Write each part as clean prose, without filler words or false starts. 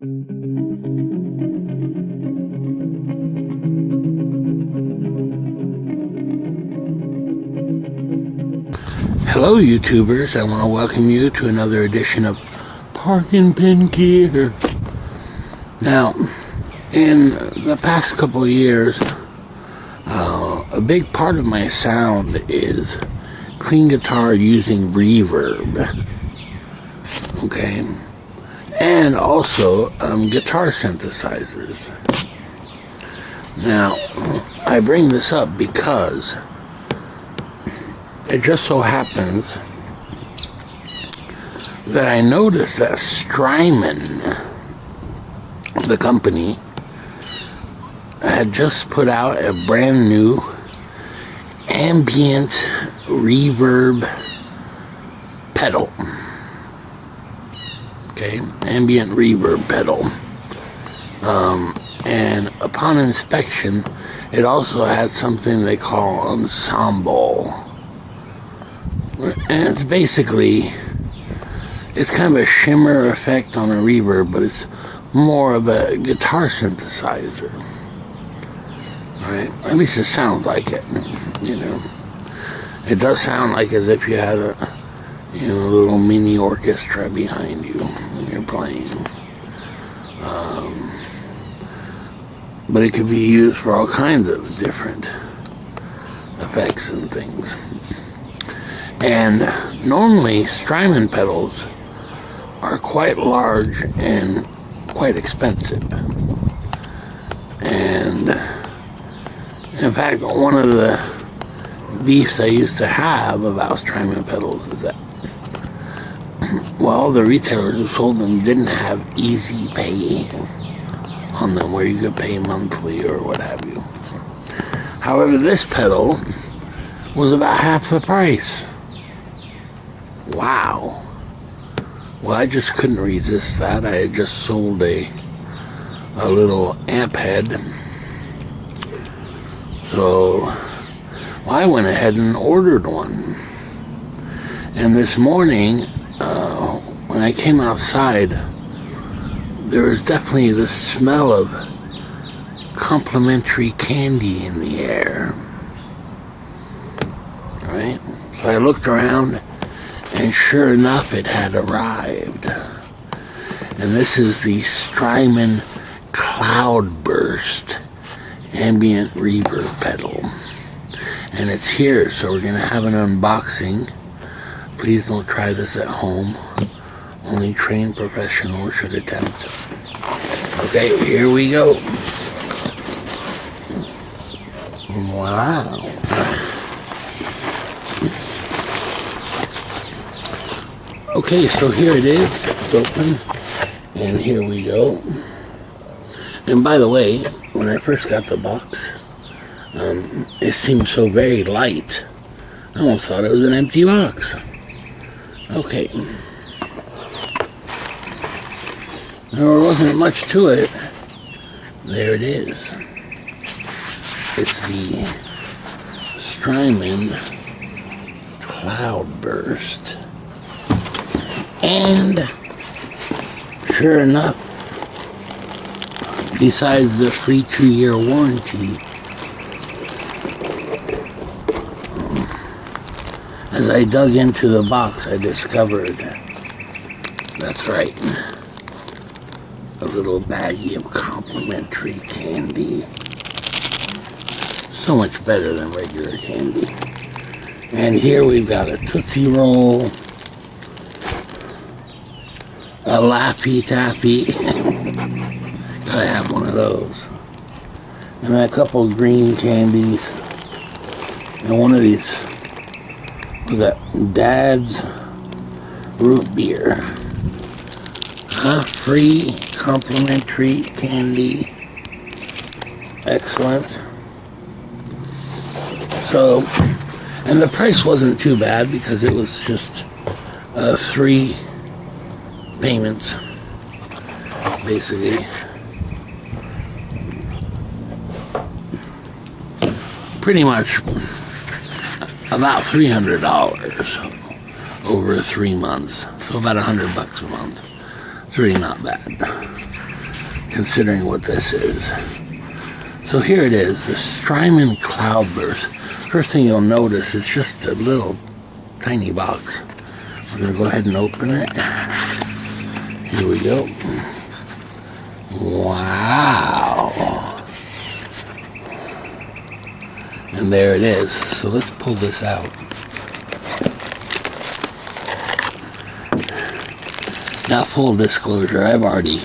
Hello YouTubers, I want to welcome you to another edition of Parkin' Pin Gear. Now, in the past couple of years, a big part of my sound is clean guitar using reverb. Okay, and also guitar synthesizers. Now, I bring this up because it just so happens that I noticed that Strymon, the company, had just put out a brand new ambient reverb pedal. Okay, ambient reverb pedal. And upon inspection, it also had something they call ensemble. And it's basically, it's kind of a shimmer effect on a reverb, but it's more of a guitar synthesizer. Right? At least it sounds like it, you know. It does sound like as if you had a, you know, a little mini orchestra behind you when you're playing. But it could be used for all kinds of different effects and things. And normally Strymon pedals are quite large and quite expensive. And in fact, one of the beefs I used to have about Strymon pedals is that, well, the retailers who sold them didn't have easy pay on them where you could pay monthly or what have you. However, this pedal was about half the price. Wow. Well, I just couldn't resist that. I had just sold a little amp head. So I went ahead and ordered one. And this morning, when I came outside, there was definitely the smell of complimentary candy in the air. Right? So I looked around, and sure enough, it had arrived. And this is the Strymon Cloudburst ambient reverb pedal. And it's here, so we're going to have an unboxing. Please don't try this at home. Only trained professionals should attempt. Okay, here we go. Wow. Okay, so here it is. It's open. And here we go. And by the way, when I first got the box, it seemed so very light. I almost thought it was an empty box. Okay. There wasn't much to it. There it is. It's the Strymon Cloudburst. And sure enough, besides the free 2-year warranty, as I dug into the box, I discovered, that's right, a little baggie of complimentary candy. So much better than regular candy. And here we've got a Tootsie Roll, a Laffy Taffy, gotta have one of those, and a couple green candies, and one of these, was that Dad's root beer. Free complimentary candy. Excellent. So, and the price wasn't too bad because it was just 3 payments, basically. Pretty much about $300 over 3 months, so about $100 a month. It's really not bad. considering what this is. So here it is, the Strymon Cloudburst. First thing you'll notice is just a little tiny box. We're going to go ahead and open it. Here we go. Wow. And there it is. So let's pull this out. Now, full disclosure, I've already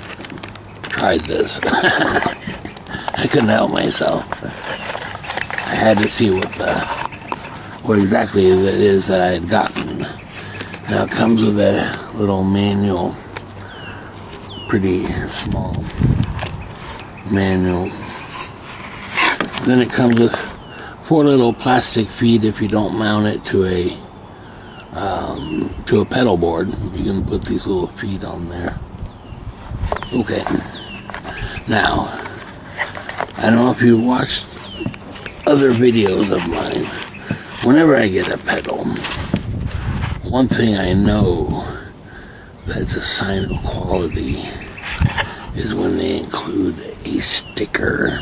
tried this. I couldn't help myself. I had to see what exactly it is that I had gotten. Now it comes with a little manual, pretty small manual. Then it comes with 4 little plastic feet if you don't mount it to a pedal board. You can put these little feet on there. Okay. Now, I don't know if you watched other videos of mine. Whenever I get a pedal, one thing I know that's a sign of quality is when they include a sticker.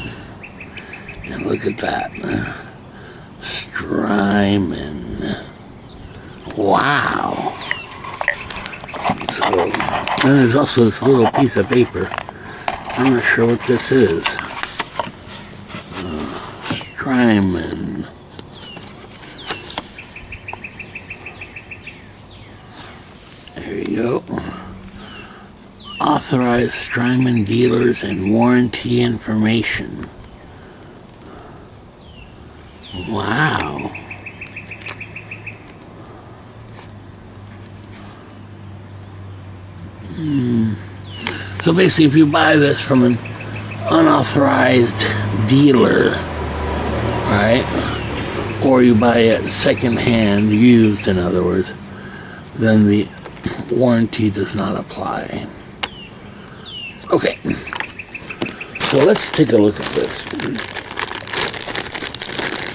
And look at that. Strymon. Wow. So, then there's also this little piece of paper. I'm not sure what this is. Strymon. There you go. Authorized Strymon dealers and warranty information. Wow. So basically, if you buy this from an unauthorized dealer, right, or you buy it secondhand, used in other words, then the warranty does not apply. Okay, so let's take a look at this.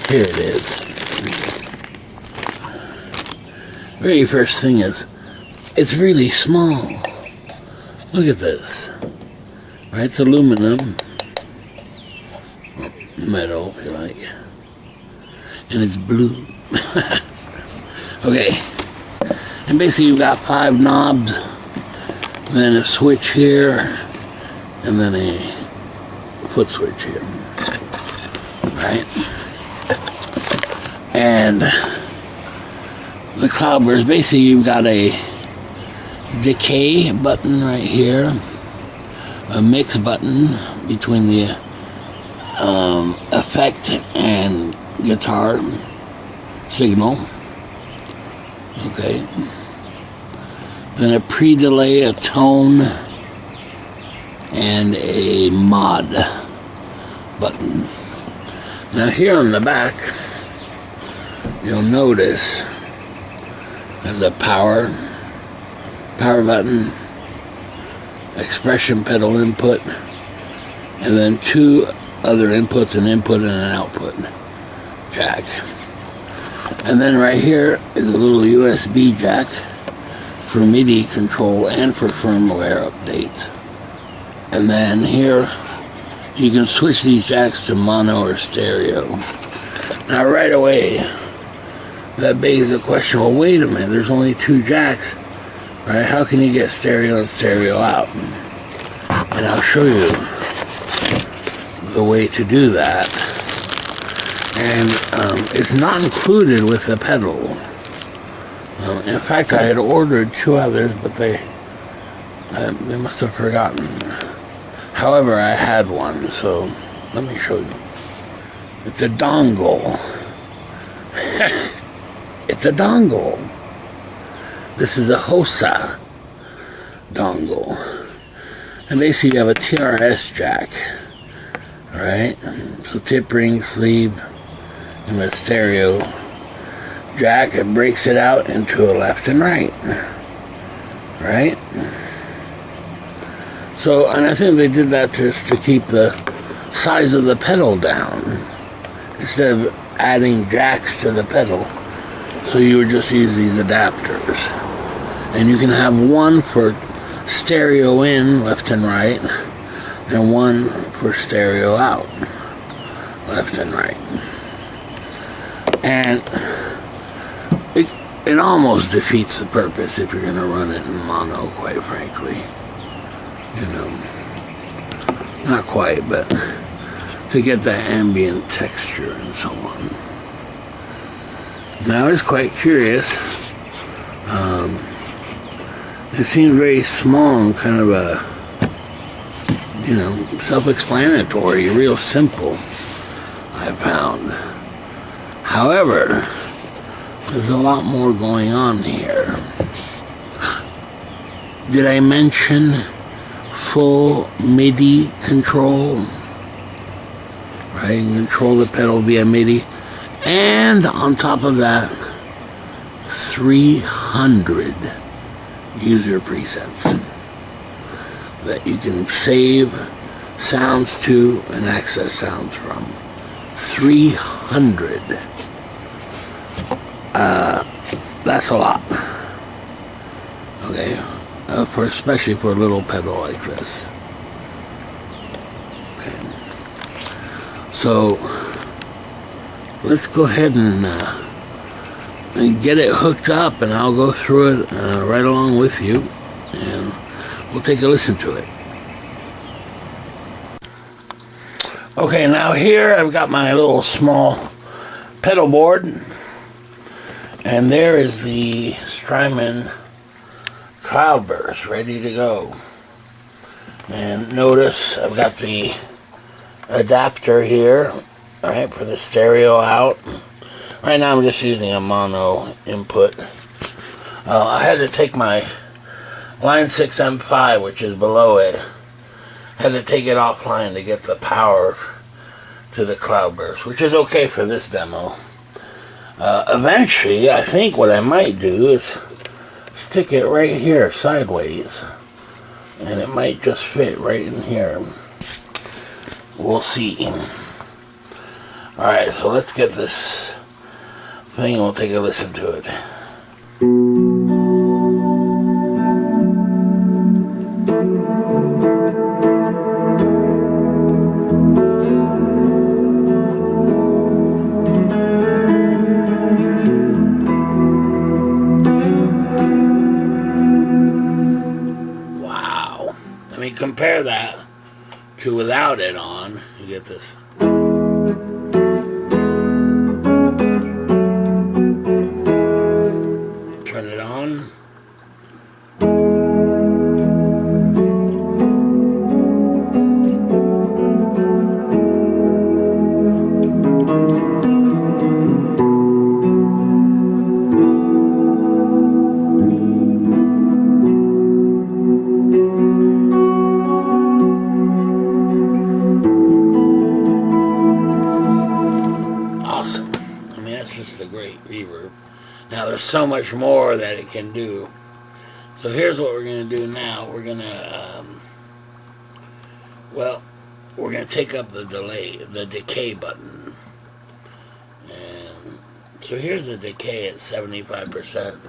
Here it is. Very first thing is, it's really small. Look at this. Right, it's aluminum. Metal, if you like. And it's blue. Okay. And basically you've got 5 knobs, then a switch here, and then a foot switch here. Right? And the Cloudburst, basically you've got a decay button right here, a mix button between the effect and guitar signal. Okay. Then a pre-delay, a tone, and a mod button. Now here on the back, you'll notice there's a power button, expression pedal input, and then 2 other inputs, an input and an output jack. And then right here is a little USB jack for MIDI control and for firmware updates. And then here you can switch these jacks to mono or stereo. Now right away that begs the question, well wait a minute, there's only 2 jacks. Right, how can you get stereo and stereo out? And I'll show you the way to do that. And it's not included with the pedal. In fact, I had ordered 2 others, but they must have forgotten. However, I had one, so let me show you. It's a dongle. It's a dongle. This is a HOSA dongle. And basically you have a TRS jack. Alright? So tip, ring, sleeve, and a stereo jack. It breaks it out into a left and right. Right? So, and I think they did that just to keep the size of the pedal down. Instead of adding jacks to the pedal. So you would just use these adapters. And you can have one for stereo in, left and right, and one for stereo out, left and right. And it almost defeats the purpose if you're going to run it in mono, quite frankly. You know, not quite, but to get that ambient texture and so on. Now, I was quite curious. It seems very small and kind of a, you know, self-explanatory, real simple, I found. However, there's a lot more going on here. Did I mention full MIDI control? Right, you can control the pedal via MIDI. And on top of that, 300 user presets that you can save sounds to and access sounds from. 300. That's a lot. Okay, especially for a little pedal like this. Okay, so let's go ahead and get it hooked up, and I'll go through it right along with you, and we'll take a listen to it. Okay, now here I've got my little small pedal board, and there is the Strymon Cloudburst ready to go. And notice I've got the adapter here, alright, for the stereo out. Right now I'm just using a mono input. I had to take my line 6 M5, which is below it, had to take it offline to get the power to the Cloudburst, which is okay for this demo. Eventually, I think what I might do is stick it right here sideways, and it might just fit right in here. We'll see. Alright, so let's get this thing and we'll take a listen to it. Wow. I mean, compare that to without it on. You get this. Turn it on. Awesome. I mean, that's just a great reverb. Now, there's so much more that it can do. So here's what we're going to do now. We're going to, we're going to take up the decay button. And so here's the decay at 75%.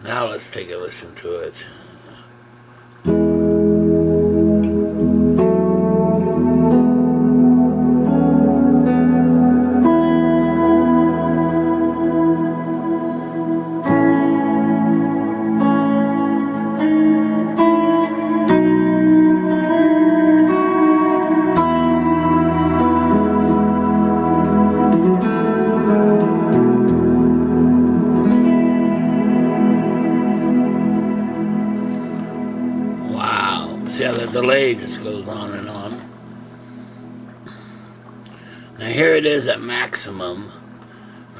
Now let's take a listen to it. See how the delay just goes on and on. Now here it is at maximum,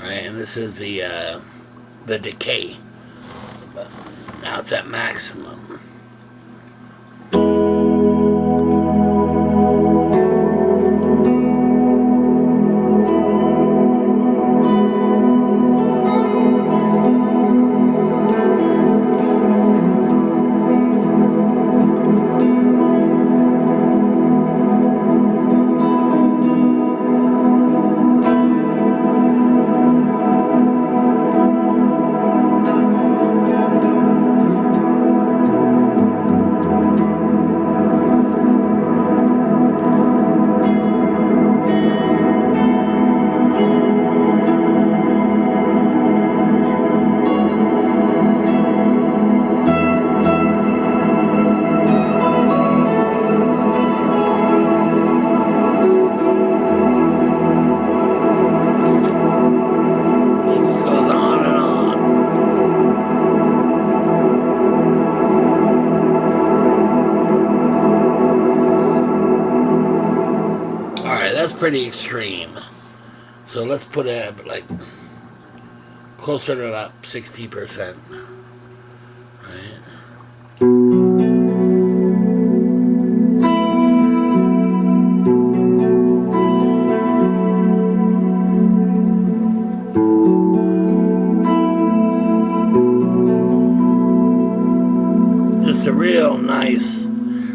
right? And this is the decay. But now it's at maximum. pretty extreme. So let's put it at like closer to about 60%. Right? Just a real nice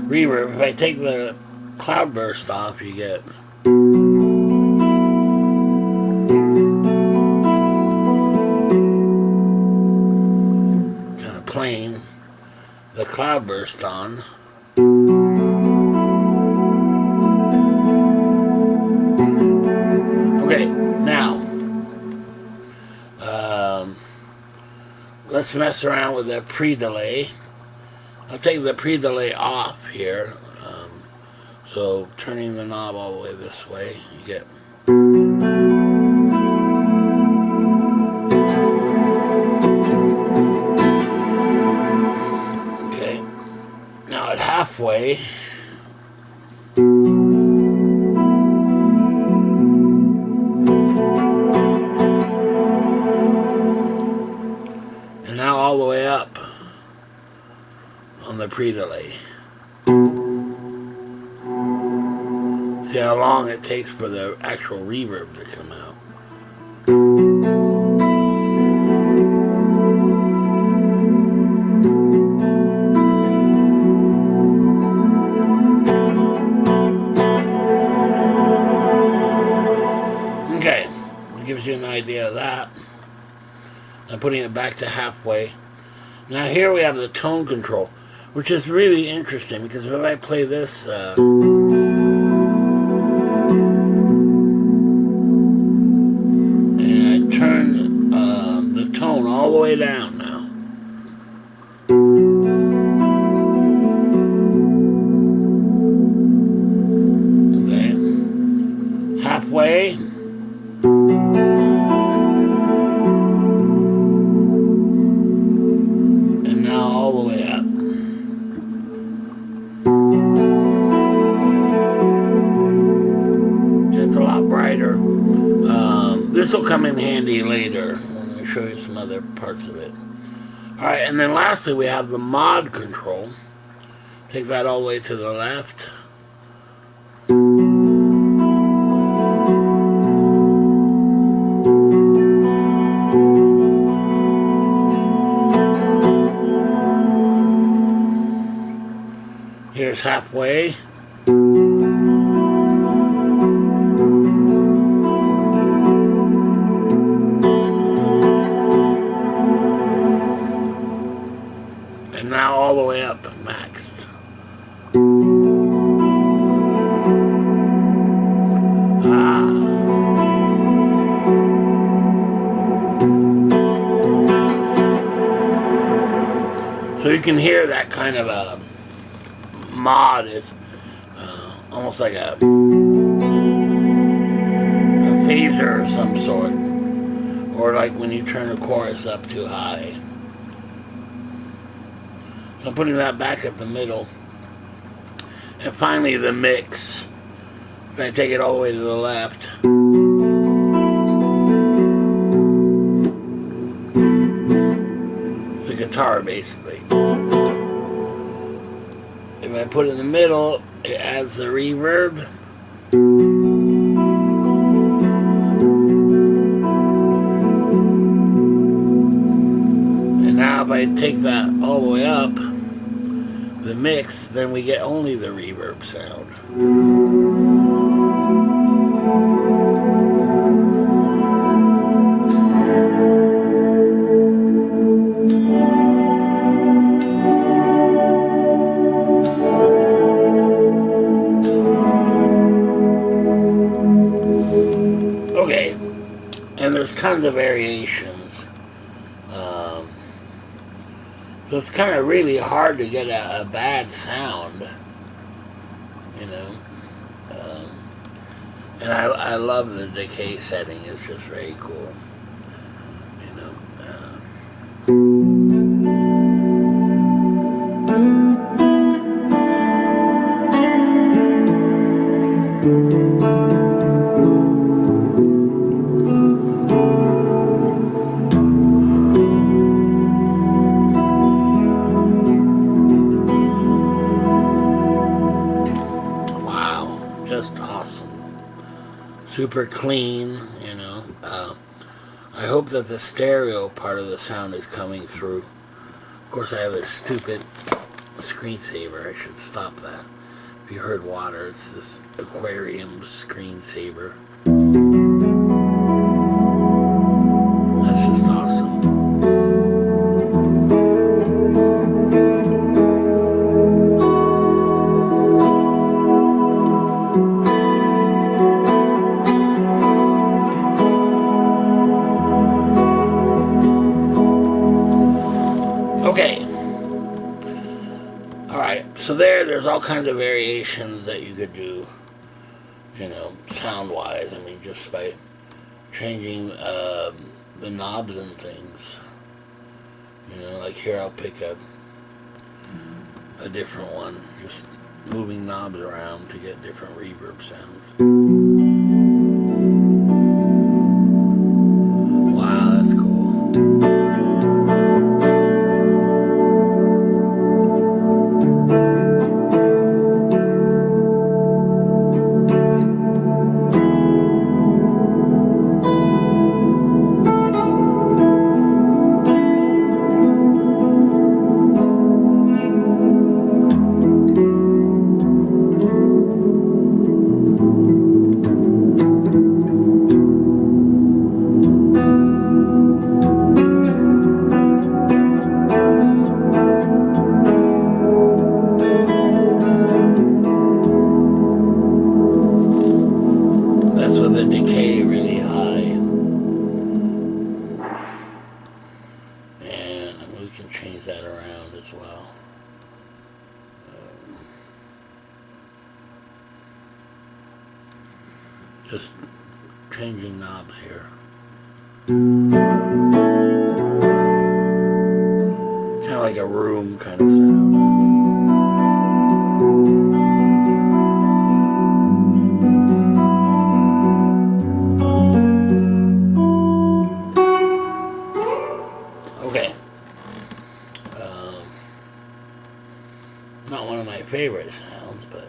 reverb. If I take the cloudburst off, you get kind of plain. The cloudburst on. Okay, now let's mess around with the pre-delay. I'll take the pre-delay off here. So turning the knob all the way this way, you get okay. Now at halfway, and now all the way up on the pre-delay. See how long it takes for the actual reverb to come out. Okay, it gives you an idea of that. I'm putting it back to halfway. Now here we have the tone control, which is really interesting because if I play this all the way down now. Okay. Halfway. And now all the way up. It's a lot brighter. This will come in handy later. Show you some other parts of it. Alright, and then lastly we have the mod control. Take that all the way to the left. Here's halfway. Now all the way up, maxed. So you can hear that kind of a mod is almost like a phaser of some sort, or like when you turn the chorus up too high. So I'm putting that back at the middle. And finally the mix. I'm going to take it all the way to the left. It's the guitar basically. If I put it in the middle, it adds the reverb. And now if I take that all the way up, the mix, then we get only the reverb sound. Okay, and there's tons of variations. So it's kind of really hard to get a bad sound, you know. And I love the decay setting. It's just very cool, you know. just awesome. Super clean, you know. I hope that the stereo part of the sound is coming through. Of course, I have a stupid screensaver. I should stop that. If you heard water, it's this aquarium screensaver. That's just awesome. Okay. Alright, so there's all kinds of variations that you could do, you know, sound-wise. I mean, just by changing the knobs and things. You know, like here I'll pick up a different one, just moving knobs around to get different reverb sounds. Wow, that's cool. Just changing knobs here. Kind of like a room kind of sound. Okay. Not one of my favorite sounds, but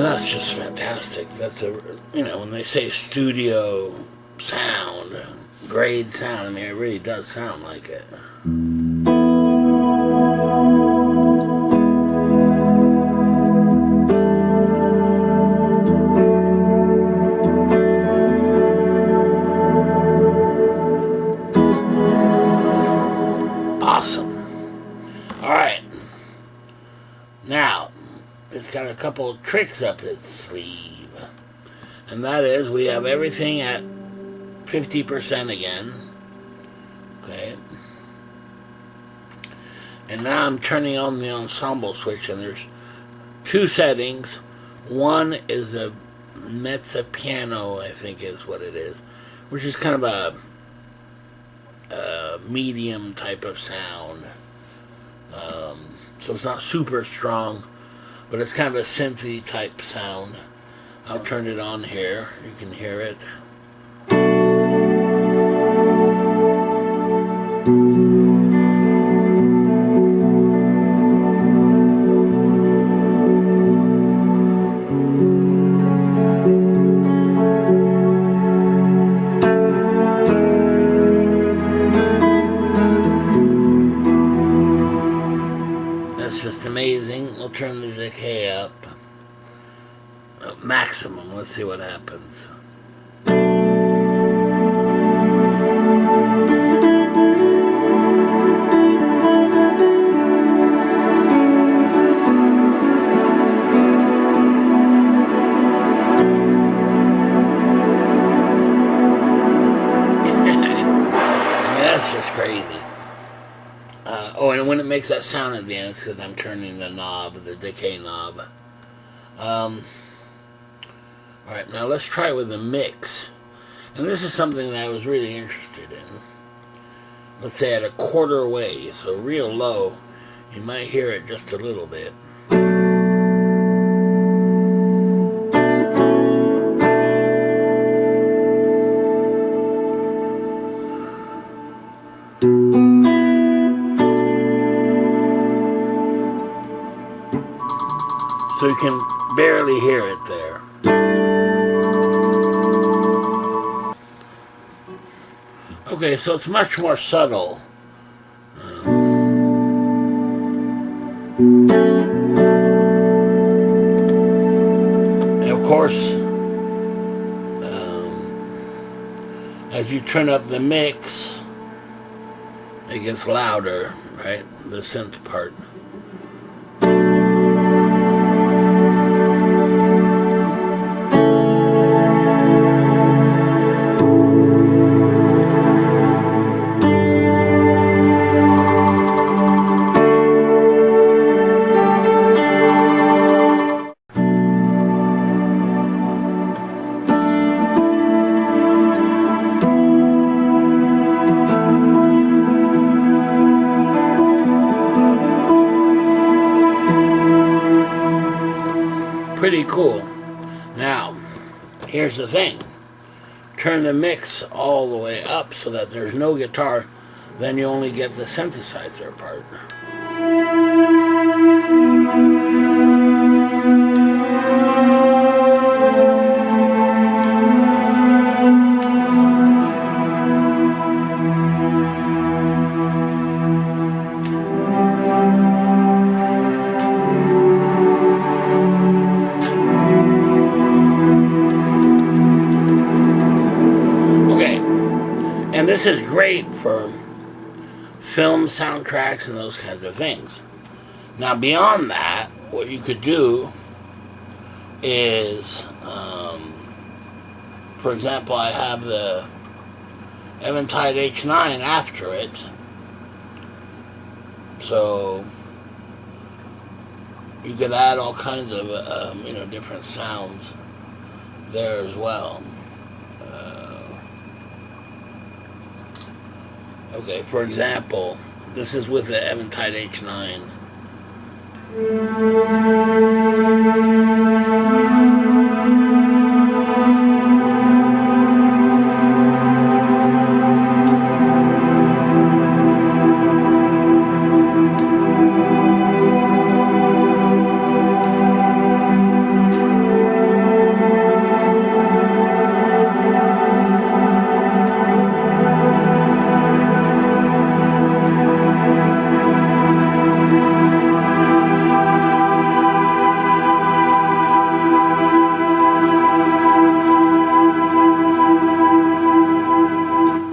that's just fantastic. That's a, you know, when they say studio sound, grade sound, I mean, it really does sound like it. Awesome. All right. Now, it's got a couple of tricks up its sleeve. And that is, we have everything at 50% again. Okay. And now I'm turning on the ensemble switch, and there's two settings. One is a mezzo piano, I think is what it is, which is kind of a medium type of sound. So it's not super strong, but it's kind of a synthy type sound. I'll turn it on here. You can hear it. That's just amazing. We'll turn the decay up. Maximum. Let's see what happens. That's just crazy. Oh, and when it makes that sound at the end, it's because I'm turning the knob, the decay knob. Alright, now let's try with the mix. And this is something that I was really interested in. Let's say at a quarter wave, so real low, You might hear it just a little bit. So you can barely hear it there. Okay, so it's much more subtle. And of course, as you turn up the mix, it gets louder, right? The synth part. Pretty cool. Now, here's the thing. Turn the mix all the way up so that there's no guitar, then you only get the synthesizer part. And this is great for film soundtracks and those kinds of things. Now, beyond that, what you could do is, for example, I have the Eventide H9 after it, so you could add all kinds of different sounds there as well. Okay, for example, this is with the Eventide H9.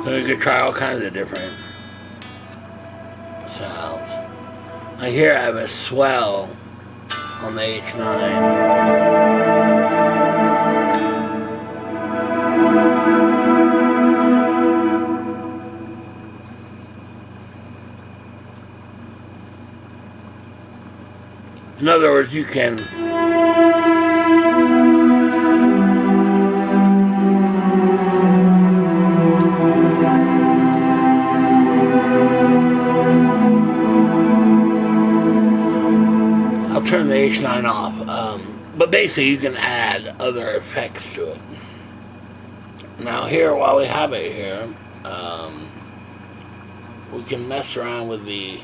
So you could try all kinds of different sounds. Like here I have a swell on the H9. In other words, you can turn the H9 off, but basically you can add other effects to it. Now here, while we have it here, we can mess around with the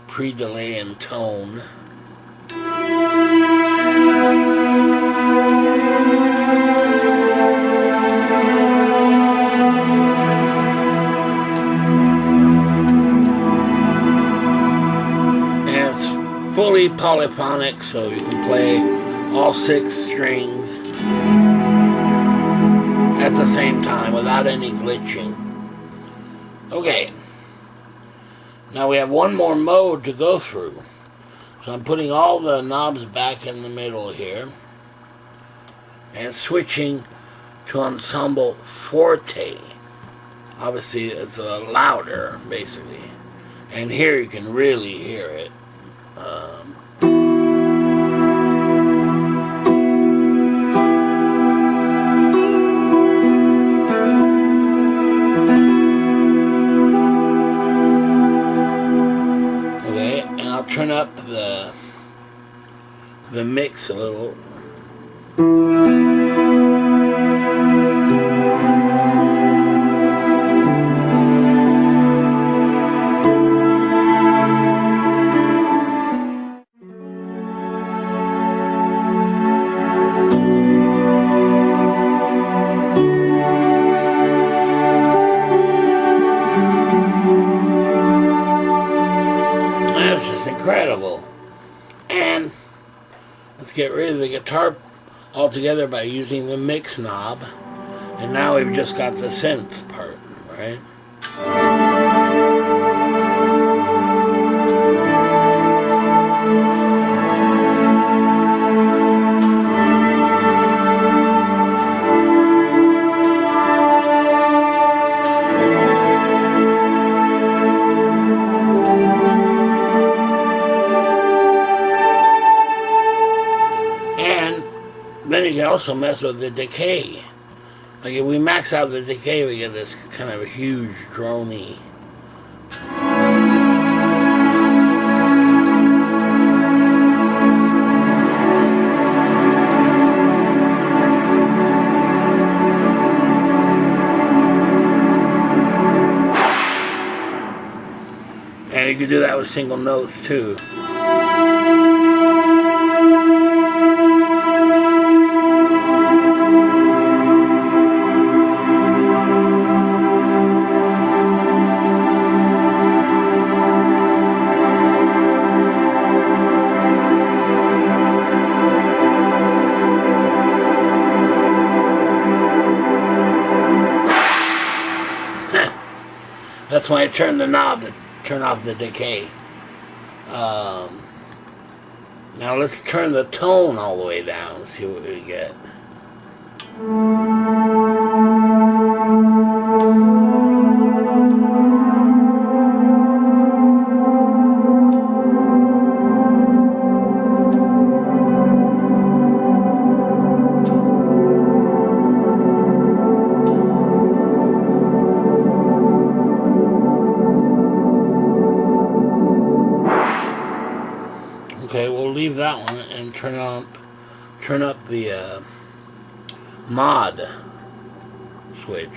pre-delay and tone. Fully polyphonic, so you can play all 6 strings at the same time without any glitching. Okay, now we have one more mode to go through. So I'm putting all the knobs back in the middle here and switching to Ensemble Forte. Obviously it's louder, basically, and here you can really hear it. turn up the mix a little. That's just incredible. And let's get rid of the guitar altogether by using the mix knob. And now we've just got the synth part, right? Then you can also mess with the decay. Like if we max out the decay, we get this kind of a huge drony. And you can do that with single notes too. That's why I turn the knob to turn off the decay. Now let's turn the tone all the way down and see what we get. Okay, we'll leave that one and turn up the mod switch.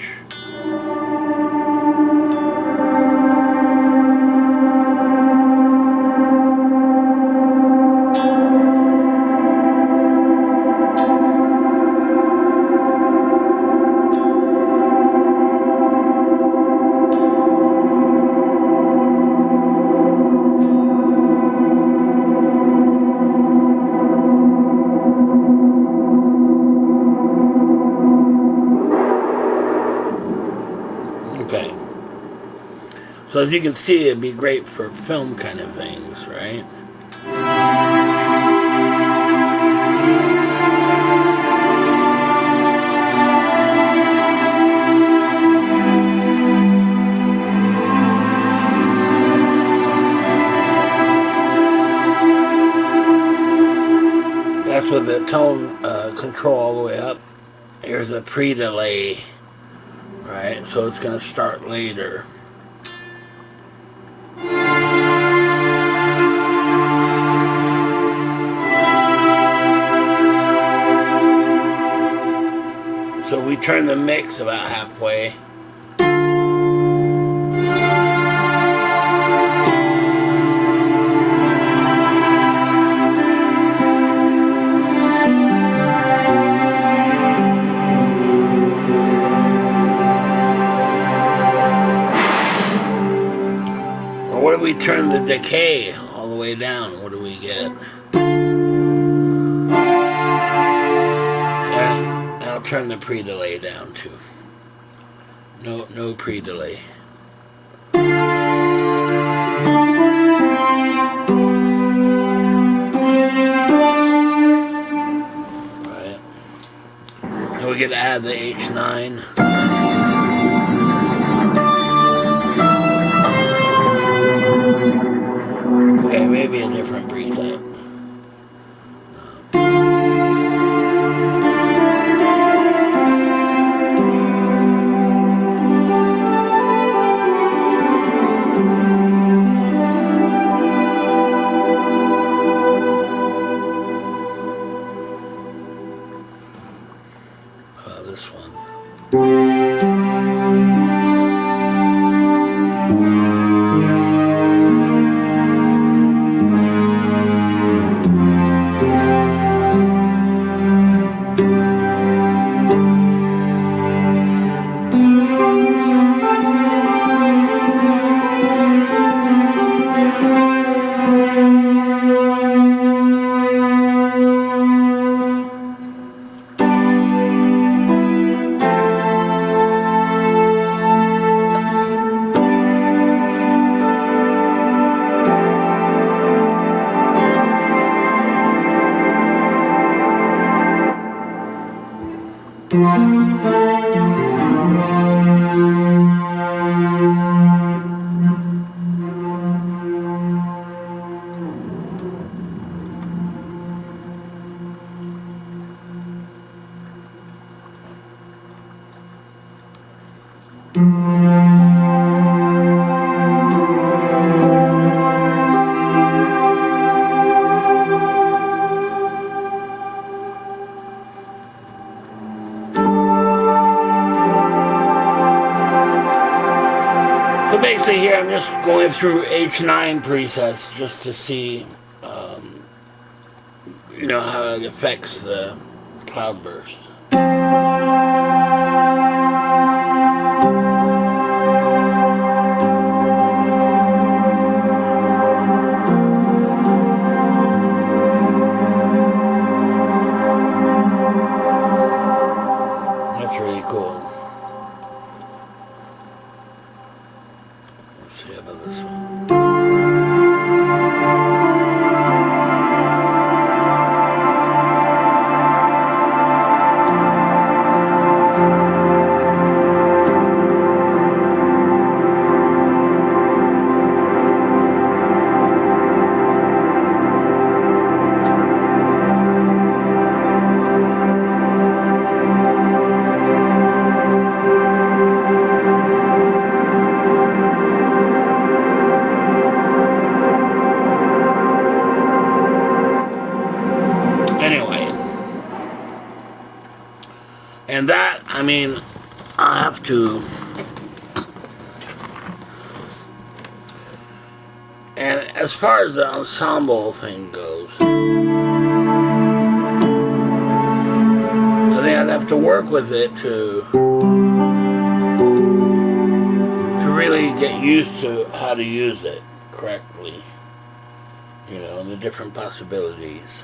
Okay. So as you can see, it'd be great for film kind of things, right? That's with the tone control all the way up. Here's a pre-delay. Right, so it's going to start later. So we turn the mix about halfway. What if we turn the decay all the way down? What do we get? And I'll turn the pre-delay down too. No pre-delay. Right. Now we get to add the H9. Okay, maybe a different preset. So basically here I'm just going through H9 presets just to see, you know, how it affects the cloudburst. That's really cool. Let's see about this one. And that, I mean, I have to, and as far as the ensemble thing goes, I think I'd have to work with it to really get used to how to use it correctly, you know, and the different possibilities.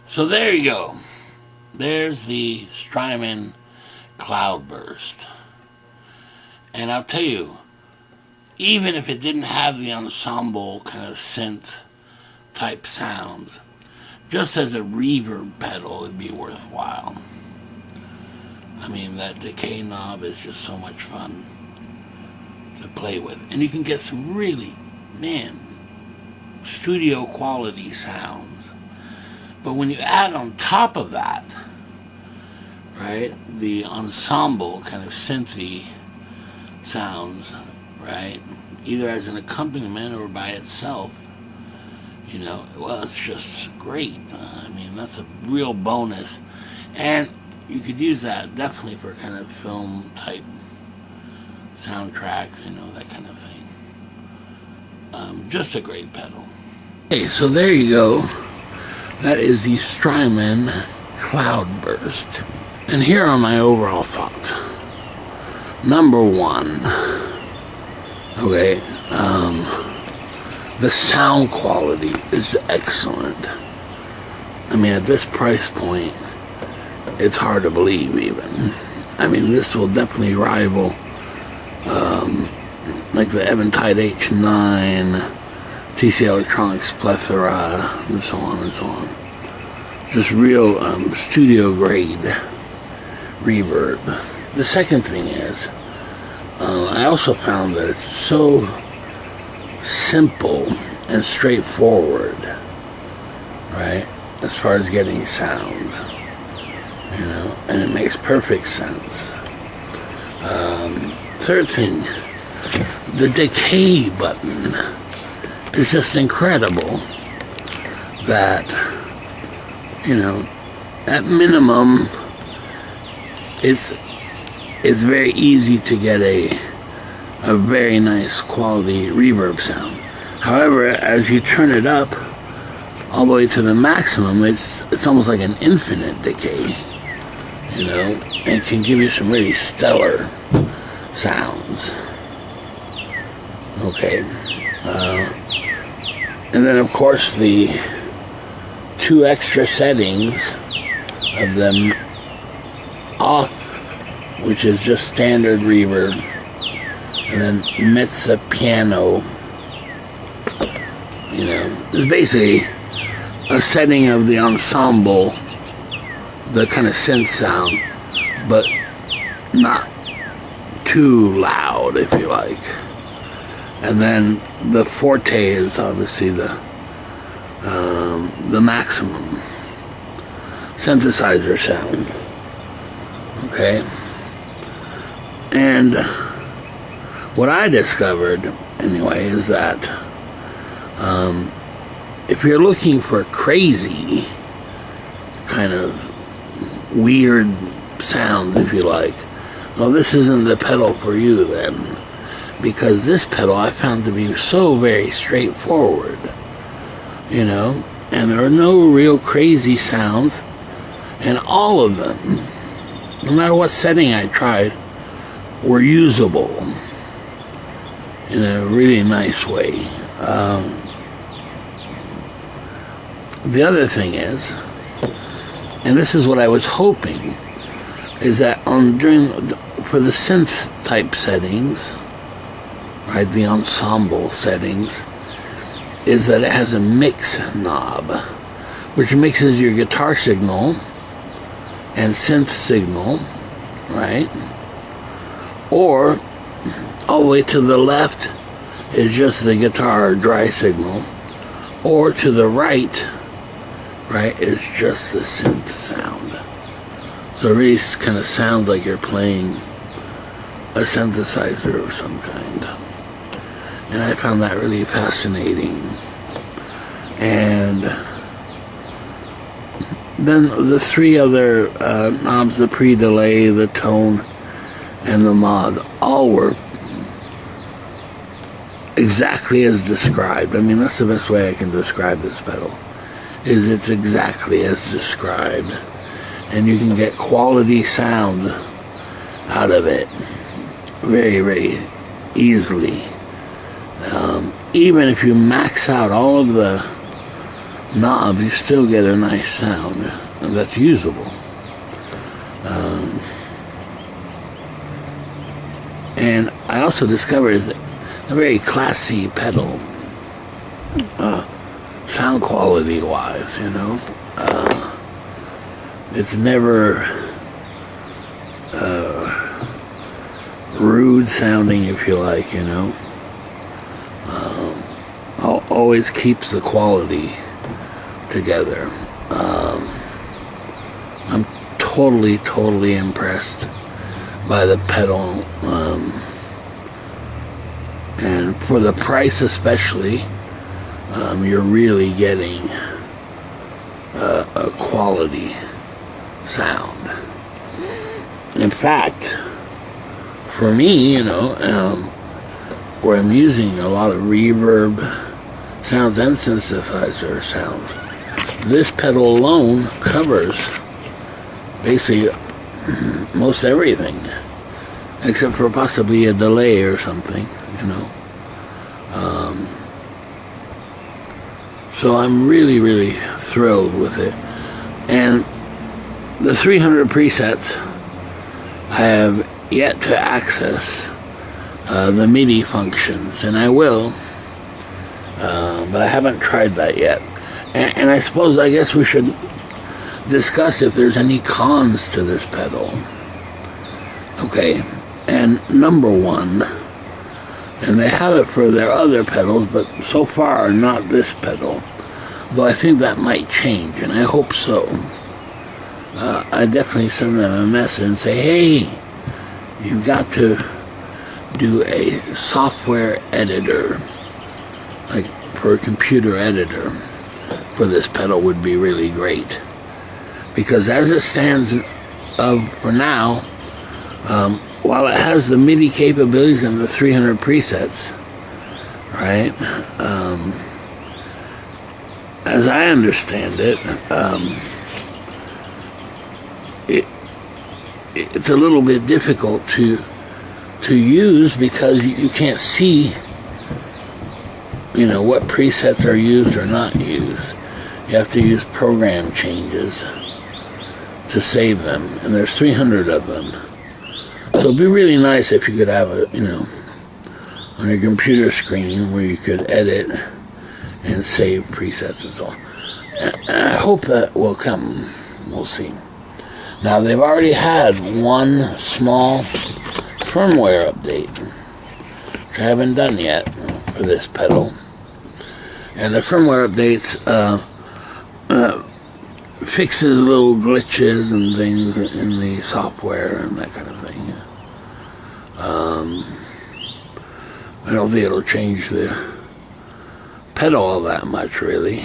So there you go. There's the Strymon Cloudburst. And I'll tell you, even if it didn't have the ensemble kind of synth type sounds, just as a reverb pedal, it'd be worthwhile. I mean, that decay knob is just so much fun to play with. And you can get some really, man, studio quality sounds. But when you add on top of that, right, the ensemble kind of synthy sounds, right, either as an accompaniment or by itself, you know, well, it's just great. I mean, that's a real bonus. And you could use that definitely for kind of film type soundtracks, you know, that kind of thing. Just a great pedal. Okay, so there you go. That is the Strymon Cloudburst. And here are my overall thoughts. Number one, okay, the sound quality is excellent. I mean, at this price point, it's hard to believe even. I mean, this will definitely rival, like the Eventide H9, TC Electronics Plethora, and so on and so on. Just real studio grade reverb. The second thing is, I also found that it's so simple and straightforward, right, as far as getting sounds, you know, and it makes perfect sense. Third thing, the decay button is just incredible. That, you know, at minimum, it's very easy to get a very nice quality reverb sound. However, as you turn it up all the way to the maximum, it's almost like an infinite decay, you know, and it can give you some really stellar sounds. Okay. And then, of course, the 2 extra settings of them off, which is just standard reverb, and then mezza piano. You know, it's basically a setting of the ensemble, the kind of synth sound, but not too loud, if you like. And then the forte is obviously the maximum synthesizer sound. Okay? And what I discovered, anyway, is that if you're looking for crazy, kind of weird sounds, if you like, well, this isn't the pedal for you then. Because this pedal I found to be so very straightforward, you know, and there are no real crazy sounds, and all of them, no matter what setting I tried, were usable in a really nice way. The other thing is, and this is what I was hoping, is that for the synth type settings, right, the ensemble settings, is that it has a mix knob, which mixes your guitar signal and synth signal, right? Or all the way to the left is just the guitar dry signal, or to the right, is just the synth sound. So it really kind of sounds like you're playing a synthesizer of some kind. And I found that really fascinating. And then the 3 other knobs, the pre-delay, the tone, and the mod, all were exactly as described. I mean, that's the best way I can describe this pedal, is it's exactly as described. And you can get quality sound out of it very, very easily. Even if you max out all of the knobs, you still get a nice sound that's usable. And I also discovered a very classy pedal, sound quality wise, you know. It's never rude sounding, if you like, you know. Always keeps the quality together. I'm totally impressed by the pedal, and for the price especially, you're really getting a quality sound. In fact, for me, you know, where I'm using a lot of reverb sounds and synthesizer sounds, this pedal alone covers basically most everything, except for possibly a delay or something, you know. So I'm really thrilled with it. And the 300 presets, I have yet to access the MIDI functions, and I will, but I haven't tried that yet. And I guess we should discuss if there's any cons to this pedal. Okay, and number one, and they have it for their other pedals, but so far not this pedal, though I think that might change, and I hope so. I definitely send them a message and say, hey, you've got to do a software editor, like for a computer editor for this pedal would be really great. Because as it stands for now, while it has the MIDI capabilities and the 300 presets, right, as I understand it, it's a little bit difficult to use because you can't see, you know, what presets are used or not used. you have to use program changes to save them, and there's 300 of them. So it'd be really nice if you could have a, on your computer screen where you could edit and save presets and so on. And I hope that will come. We'll see. Now, they've already had one small firmware update, which I haven't done yet for this pedal. And the firmware updates fixes little glitches and things in the software and that kind of thing. I don't think it'll change the pedal all that much, really,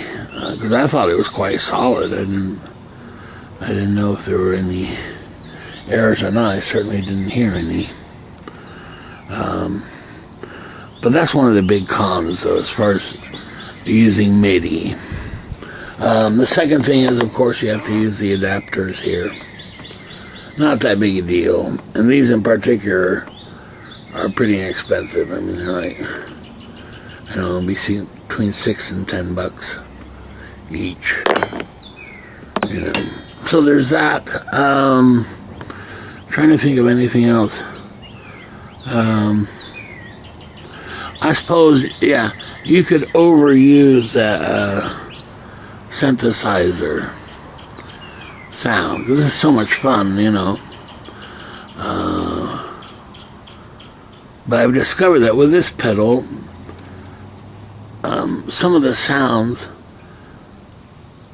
because I thought it was quite solid. I didn't know if there were any errors or not. I certainly didn't hear any. But that's one of the big cons, though, as far as using MIDI. The second thing is, of course, you have to use the adapters here. Not that big a deal. And these in particular are pretty expensive. I mean, they're like, I don't know, between $6 and $10 each. So there's that. Trying to think of anything else. I suppose, yeah, you could overuse that synthesizer sound, because it's so much fun, but I've discovered that with this pedal, some of the sounds,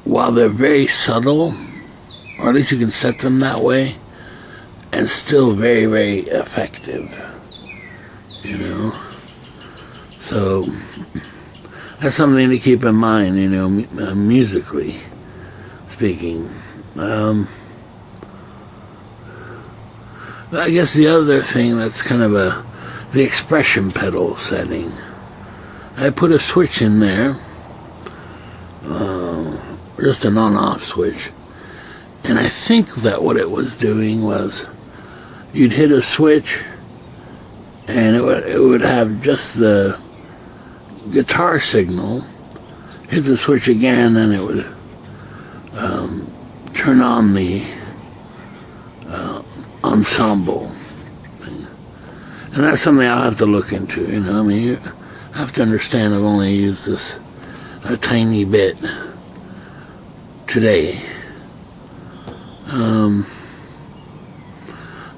while they're very subtle, or at least you can set them that way, and still very, very effective, So that's something to keep in mind, musically speaking. I guess the other thing that's kind of the expression pedal setting. I put a switch in there, just an on-off switch, and I think that what it was doing was you'd hit a switch and it would have just the guitar signal, hit the switch again, and it would turn on the ensemble. And that's something I'll have to look into, you have to understand I've only used this a tiny bit today.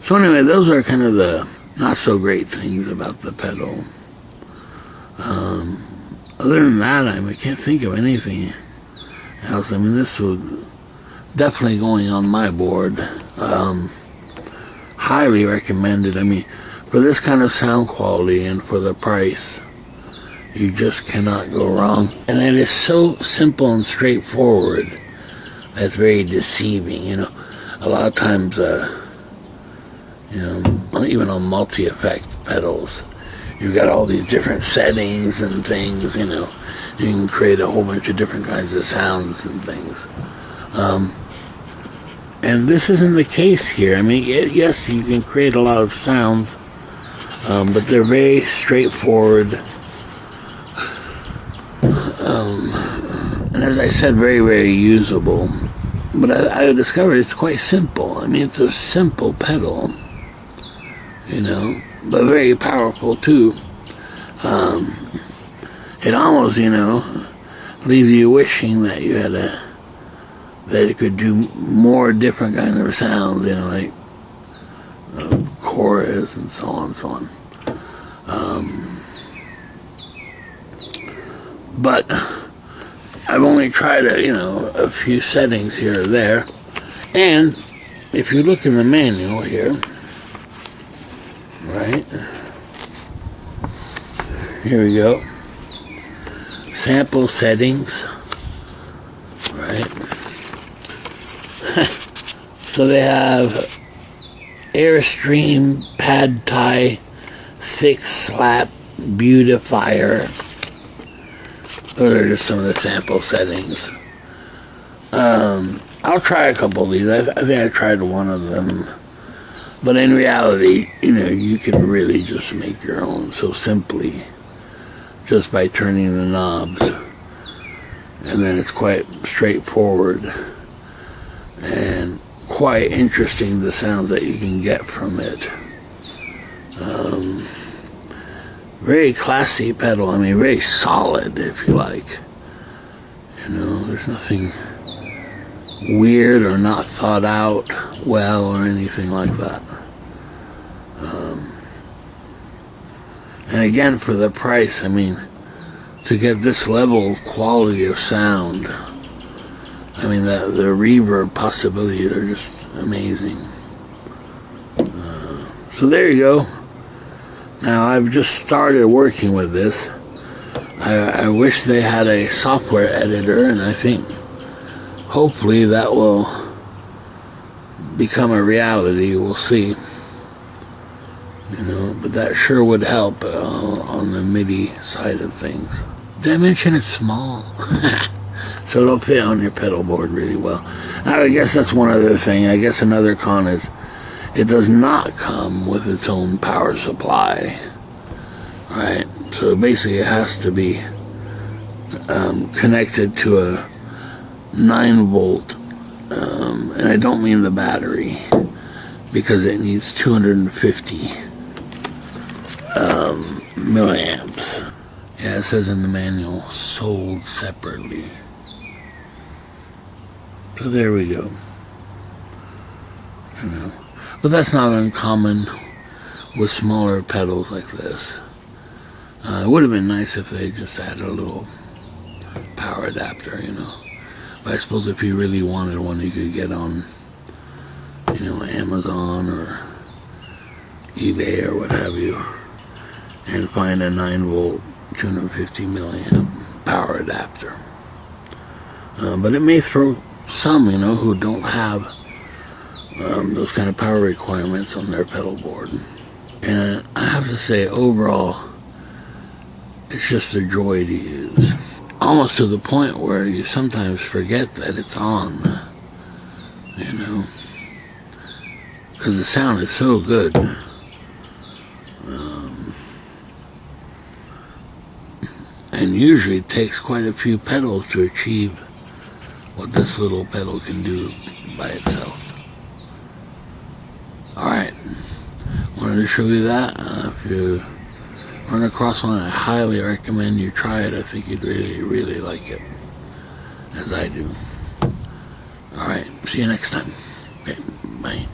So anyway, those are kind of the not so great things about the pedal. Other than that, I can't think of anything else. I mean, this was definitely going on my board. Highly recommended. I mean, for this kind of sound quality and for the price, you just cannot go wrong. And it is so simple and straightforward. That's very deceiving. A lot of times, even on multi-effect pedals, you've got all these different settings and things, you can create a whole bunch of different kinds of sounds and things. And this isn't the case here. I mean, yes, you can create a lot of sounds, but they're very straightforward. And as I said, very, very usable. But I discovered it's quite simple. I mean, it's a simple pedal, but very powerful too. It almost, leaves you wishing that you had that it could do more different kinds of sounds, like chorus and so on and so on. But I've only tried a few settings here or there, and if you look in the manual here, right, here we go, sample settings, right, so they have Airstream, Pad Thai, Thick Slap, Beautifier. Those are just some of the sample settings. I'll try a couple of these. I think I tried one of them. But in reality, you can really just make your own so simply, just by turning the knobs. And then it's quite straightforward and quite interesting, the sounds that you can get from it. Very classy pedal. I mean, very solid, if you like. You know, there's nothing weird or not thought out well or anything like that. And again, for the price, I mean, to get this level of quality of sound, I mean, the reverb possibilities are just amazing. So there you go. Now, I've just started working with this. I wish they had a software editor, and I think hopefully that will become a reality. We'll see. You know, but that sure would help on the MIDI side of things. Did I mention it's small? So it'll fit on your pedal board really well. Now, I guess that's one other thing. I guess another con is it does not come with its own power supply, right? So basically it has to be connected to a 9-volt, and I don't mean the battery, because it needs 250 milliamps. Yeah, it says in the manual, sold separately. So there we go. You know. But that's not uncommon with smaller pedals like this. It would have been nice if they just added a little power adapter, you know. But I suppose if you really wanted one, you could get on, you know, Amazon or eBay or what have you, and find a 9-volt, 250 milliamp power adapter. But it may throw some, you know, who don't have those kind of power requirements on their pedal board. And I have to say, overall, it's just a joy to use. Almost to the point where you sometimes forget that it's on, you know, because the sound is so good. And usually it takes quite a few pedals to achieve what this little pedal can do by itself. Alright, wanted to show you that. If you run across one, I highly recommend you try it. I think you'd really, really like it, as I do. Alright, see you next time. Okay, bye.